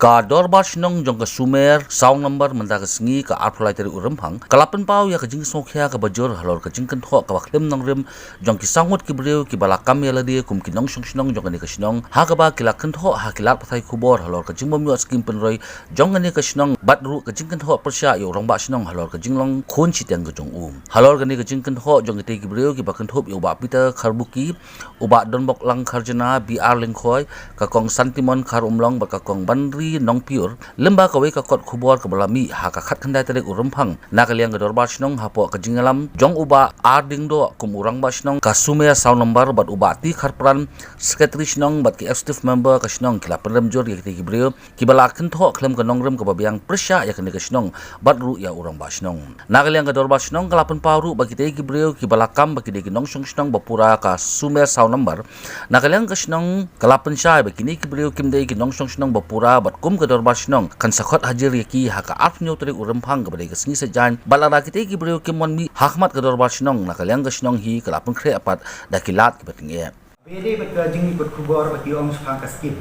Ka Dorbar Shnong jong ka Sumer sound number menda ka sngi ka arphlai teri urempang kalapen pau ya ka jing songkhya ka bajor halor ka Jingkynthoh ka waklem nong rem jong ki sangut ki BRIEW ki balakam ya ladi kum ki nong shnong jong ka Shnong ha ka ba ki Kynthoh ha ki lat pathai khubor halor ka jingbom yo Kam Pynroi jong ka Shnong batru ka Jingkynthoh Pyrshah Rangbah Shnong halor ka jinglong khon chiteng ka jong halor ka Jingkynthoh jong ki BRIEW ki Kynthoh yo ba pita kharbuki uba donbok lang kharjana BR lengkhoi ka kong santimon khar umlong ba ka kong banri nong pure lemba kawe ka kot khubor ka balami ha ka khat khandai tere urumphang nakaliang ka Dorbar Shnong hapo ka jingalam jong uba arding do kum Rangbah Shnong ka Sumer sound number bat uba ti kharpran secretary Shnong bat ki active member ka Shnong kila penrem jor ya ki BRIEW ki bala Kynthoh klem ka nongrem ka babiang Pyrshah ya ka Shnong bat ru ya Rangbah Shnong nakaliang ka Dorbar Shnong kalapan paru bagi te ki BRIEW ki balakam bagi de ki nong Shnong bapura ka Sumer sound number nakaliang ka Shnong kalapan shay bagi ni ki BRIEW kim de ki nong Shnong bapura bat kum ka Dorbar Shnong kan sakhot hajar yaki haka afnyo teri urempang ka badai ka sngi sejan balara kite ki BRIEW kim mon mi hakmat ka Dorbar Shnong nakaliang ka Shnong hi kalapun khre apat dakilat ki batinge bede bet jingi kot khubor bati om sphang ka skim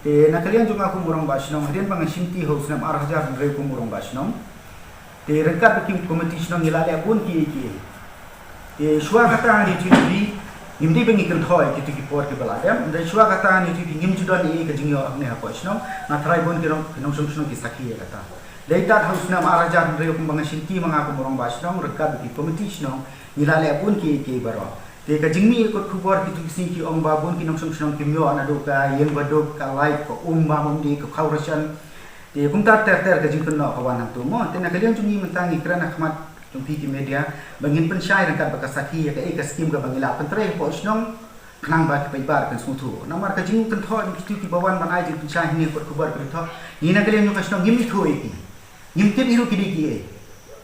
te nakaliang junga ku Rangbah Shnong hadian bang simti ho snam 8000 re ku Rangbah Shnong te rengkat baki komiti Shnong ilale pun ki te shwa kata ni chiri Nimdi bengi Kynthoh ki tiki por ki baladem dan shwa kata ni tiki ngim judan ni ka jingyo ne hapo Shnong na thrai bon ki nong Shnong ki sakhi kata leitat haus na marajan re kum bang shinti manga ku Rangbah Shnong rekat ki komiti Shnong ilale pun ki baro te ka jingmi ko khubor ki tiki ki ong ba bon ki nong Shnong ki myo anadu ka yeng baduk ka live ko umba mumdi ka khawrashan te kumta ter ka Jingkynthoh kawan hang tu mo te na kalian jungi mentangi kerana khmat jumpi ki media bangin pensyai rangkat bakasaki ka ka skim ka bangila pentre po Shnong khnang ba ki paibar kan smutu namar ka Jingkynthoh ki bawan ban ai jing pensyai ni ko kubar Kynthoh ni na kalian ka Shnong gimi thu iki gim ke biru ki ki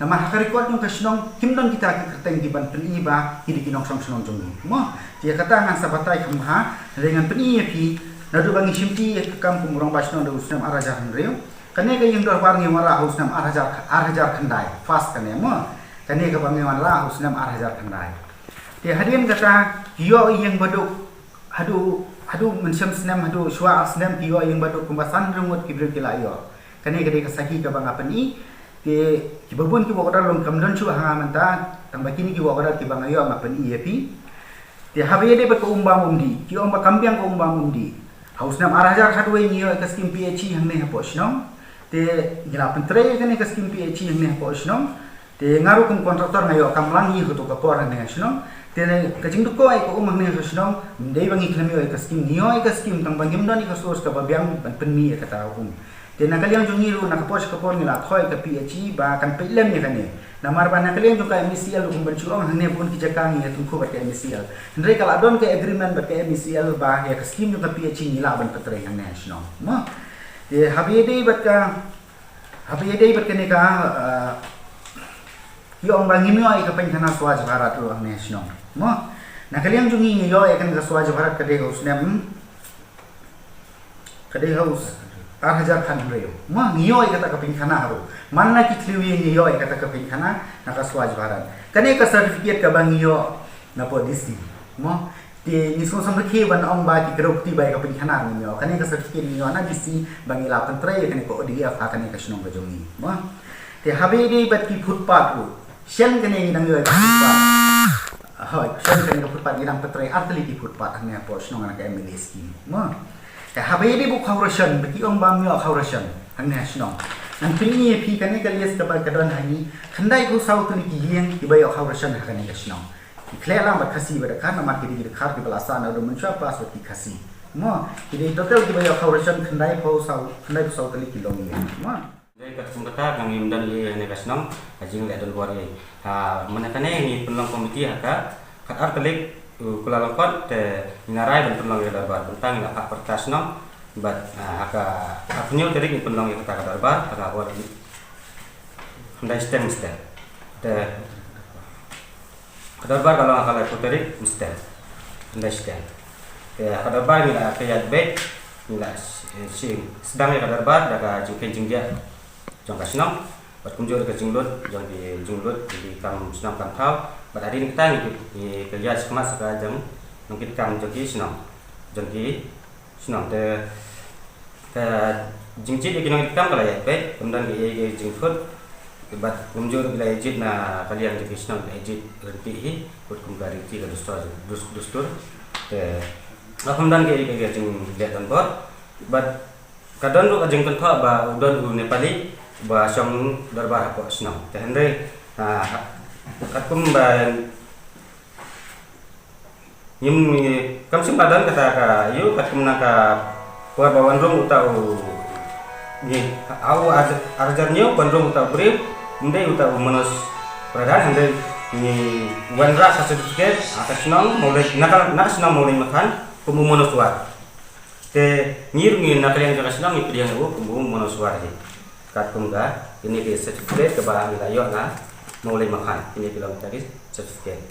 namar ka record ka Shnong kim don kita ki kerteng di ban peni ba ki nong Shnong jong mo dia kata ngan sabatai khamha dengan peni pi nadu bangi simti ka kampung Rangbah Shnong do usnam arajar reu kane ka yang dorbar ngi wara usnam arajar khandai fast kane mo kane ka bangi wara usnam arajar khandai te hadian kata yo yang baduk hadu mensyam snam hadu shwa snam yo yang baduk kumbasan Ngut ki BRIEW kila yo kane ka saki ka bang apani te ki babun ki wakadar long kamdon chu hanga manta tang bakini ki wakadar ki bang ayo apani epi te habede ba ko umba mumdi ki omba kambiang ko umba mumdi hausnam arajar khadwe ni yo ka skim PH hangne hapo Shnong te gila pentre kane ka skim PH hangne hapo Shnong te ngaru kum kontraktor ngayo kamlang yi ko to ka por hangne Shnong te ka jingdu ko ai ko umangne Shnong dei bangi klami ka skim niyo ka skim tang bangim doni ka source ka babiang penmi ka ta te nakaliang jungi lu nakapos ka por nila khoi ka PH ba kan pelem ni kane namar ba nakaliang ju ka MCL kum banchuang hangne pun ki jakang ya tum ko ba ka MCL ndre kala don ka agreement ba ka MCL ba ya ka skim ju ka PH nila ban patre hangne Shnong mo te habiyede bat ka ne ka yo ang bangimyo ay ka penthana Swaj Bharat lo hangne Shnong mo nakaliang jungi yo ay kan ka Swaj Bharat ka de usnam kade haus 8000 khan reo mo ngiyo ay kata ka penthana haro manna ki thliwi ngiyo ay kata ka penthana naka Swaj Bharat kane ka certificate ka bangiyo na po disi mo te ni so samkhe ban ong ba ki krokti ba ka penthana ngiyo kane ka certificate ngiyo na disi bangila pentre kane ko odia ka kane ka Shnong ka jongi mo te habede bat ki footpath ro shen kane ngi nangyo ka footpath hoy shen kane ka footpath ngi pentre artli ki footpath hangne po Shnong na ka MLA scheme mo te habede bu khawrashan baki ong ba myo khawrashan hangne Shnong nang pini pi kane ka les ka ba ka don hani khandai ko sau tu ni ki yeng ki ba yo khawrashan hakane ka Shnong Klela mat khasi ber kan mat ki digir khar ki balasa na do mencha pas ki khasi mo ki total ki bayo khawrashan khandai po sau tali ki longi mo dai ka sungkata kang imdan li ne ka Shnong ajing le dol bore ha manakane ni penlong komiti haka kat artelik kula longkot te narai ben penlong ya darbar tentang la hak pertas Shnong bat haka apnyo tadi ni penlong ya kata darbar haka war khandai stem te kadarbar kalau akal puteri mesti understand ya kadarbar ni lah kaya baik ni lah si sedang ya kadarbar daga jingkynthoh jong ka Shnong bat kunjur ke jinglut jong di jinglut di kam Shnong kam thau bat hari ni kita ni kaya sekemas ka jang mungkin kam joki Shnong te jingcit ikinong ikam kala ya pe kemudian ke jingkut kebat ngumjur bila ejit na kalian ke Shnong ejit renti hi kut kumgari ti ka dustur te kemudian ke jing liatan bot bat kadon ru Jingkynthoh ba udon u Nepali ba som darbar ko Shnong te hendre kakum ba yum kam sim padan kata ka yu kakum na ka kuar bawan rong utau ni au arjarnyo bandrong utau BRIEW ndai utau manos pradhan hande ni wanra sa certificate atas Shnong mulai nakal nak Shnong mulai makan kumu manos war te ngir ngi nakalian ka Shnong ni pilihan u kumu manos war hi kat kumga ini ke certificate ke ba wilayah na mulai makan ini bilang tadi certificate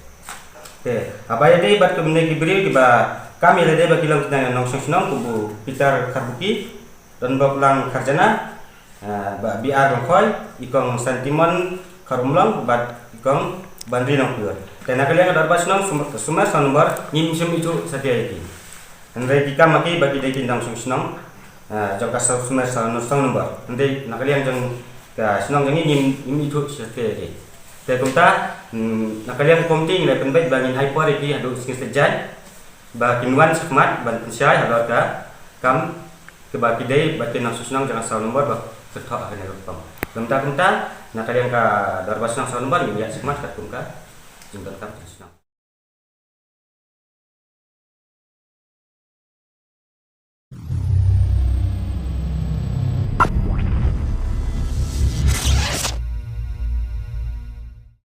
te abaya dei bat kumne ki BRIEW ki ba kami lede ba kilang tinang nong Shnong kubu pitar karbuki dan baklang karjana ba biar rongkoi ikong santimon karumlong bat ikong bandri nong pior te nakalian ka darba Shnong sumar sa nomor ngim sim itu satia iki andre dika maki bagi dei nong Shnong jong ka sumar sa nomor andre nakalian jong ka Shnong jong ngim itu satia iki te kumta nakalian komting le penbait bangin hyper iki adu sing sejan ba kinwan sakmat ban Pyrshah Halor ka kam ke baki dei batin nang Shnong jangan salah nomor ba ketok hanya rupam kumta nakalian ka darba Shnong salah nomor ya sakmat ka kumka Jingkynthoh Shnong